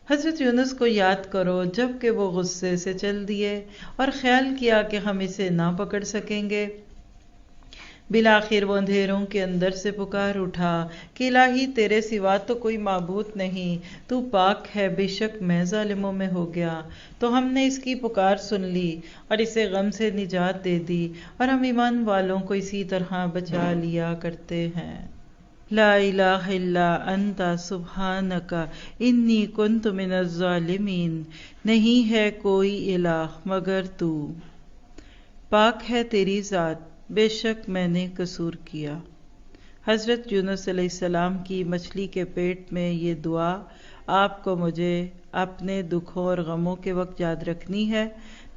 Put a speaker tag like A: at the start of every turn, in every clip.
A: حضرت یونس کو یاد کرو جب کہ وہ غصے سے چل دیے اور خیال کیا کہ ہم اسے نہ پکڑ سکیں گے۔ بالآخر وہ اندھیروں کے اندر سے پکار اٹھا کہ الہی تیرے سوا تو کوئی معبود نہیں، تو پاک ہے، بے شک میں ظالموں میں ہو گیا۔ تو ہم نے اس کی پکار سن لی اور اسے غم سے نجات دے دی، اور ہم ایمان والوں کو اسی طرح بچا لیا کرتے ہیں۔ لا الہ الا انت سبحانک انی کنت من الظالمین، نہیں ہے کوئی الہ مگر تو، پاک ہے تیری ذات، بے شک میں نے قصور کیا۔ حضرت یونس علیہ السلام کی مچھلی کے پیٹ میں یہ دعا آپ کو مجھے اپنے دکھوں اور غموں کے وقت یاد رکھنی ہے،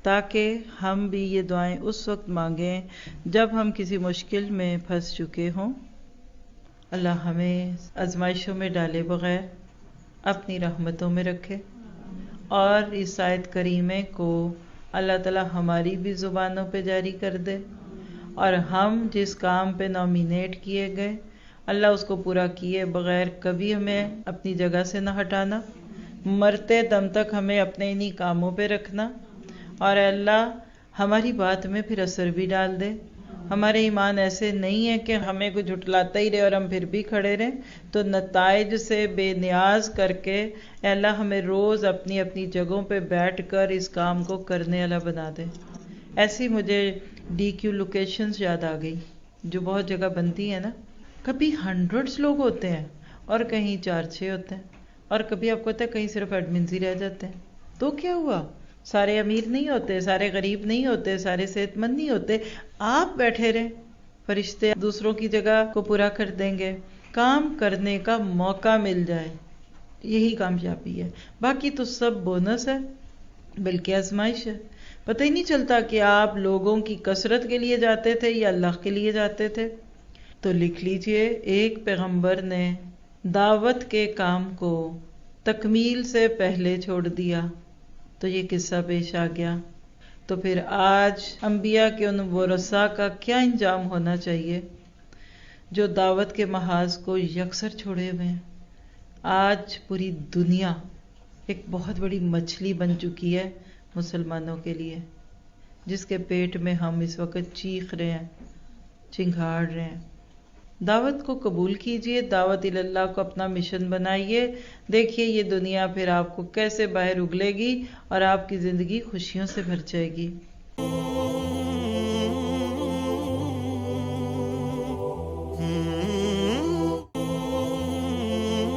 A: تاکہ ہم بھی یہ دعائیں اس وقت مانگیں جب ہم کسی مشکل میں پھنس چکے ہوں۔ اللہ ہمیں آزمائشوں میں ڈالے بغیر اپنی رحمتوں میں رکھے، اور اس آیت کریمے کو اللہ تعالی ہماری بھی زبانوں پہ جاری کر دے، اور ہم جس کام پہ نامینیٹ کیے گئے اللہ اس کو پورا کیے بغیر کبھی ہمیں اپنی جگہ سے نہ ہٹانا، مرتے دم تک ہمیں اپنے انہی کاموں پہ رکھنا، اور اللہ ہماری بات میں پھر اثر بھی ڈال دے۔ ہمارے ایمان ایسے نہیں ہے کہ ہمیں کوئی جھٹلاتا ہی رہے اور ہم پھر بھی کھڑے رہیں، تو نتائج سے بے نیاز کر کے اے اللہ ہمیں روز اپنی اپنی جگہوں پہ بیٹھ کر اس کام کو کرنے والا بنا دے۔ ایسی مجھے ڈی کیو لوکیشنز یاد آ گئی جو بہت جگہ بنتی ہیں نا، کبھی ہنڈریڈز لوگ ہوتے ہیں اور کہیں 4-6 ہوتے ہیں، اور کبھی آپ کو پتہ ہے کہیں صرف ایڈمنز ہی رہ جاتے ہیں۔ تو کیا ہوا؟ سارے امیر نہیں ہوتے، سارے غریب نہیں ہوتے، سارے صحت مند نہیں ہوتے، آپ بیٹھے رہیں، فرشتے دوسروں کی جگہ کو پورا کر دیں گے، کام کرنے کا موقع مل جائے، یہی کامیابی ہے۔ باقی تو سب بونس ہے، بلکہ آزمائش ہے۔ پتہ ہی نہیں چلتا کہ آپ لوگوں کی کثرت کے لیے جاتے تھے یا اللہ کے لیے جاتے تھے۔ تو لکھ لیجئے، ایک پیغمبر نے دعوت کے کام کو تکمیل سے پہلے چھوڑ دیا تو یہ قصہ پیش آ گیا۔ تو پھر آج انبیاء کے ان ورثاء کا کیا انجام ہونا چاہیے جو دعوت کے محاذ کو یکسر چھوڑے ہوئے ہیں۔ آج پوری دنیا ایک بہت بڑی مچھلی بن چکی ہے مسلمانوں کے لیے، جس کے پیٹ میں ہم اس وقت چیخ رہے ہیں، چنگھاڑ رہے ہیں۔ دعوت کو قبول کیجئے، دعوت اللہ کو اپنا مشن بنائیے، دیکھیے یہ دنیا پھر آپ کو کیسے باہر اگلے گی اور آپ کی زندگی خوشیوں سے بھر جائے گی۔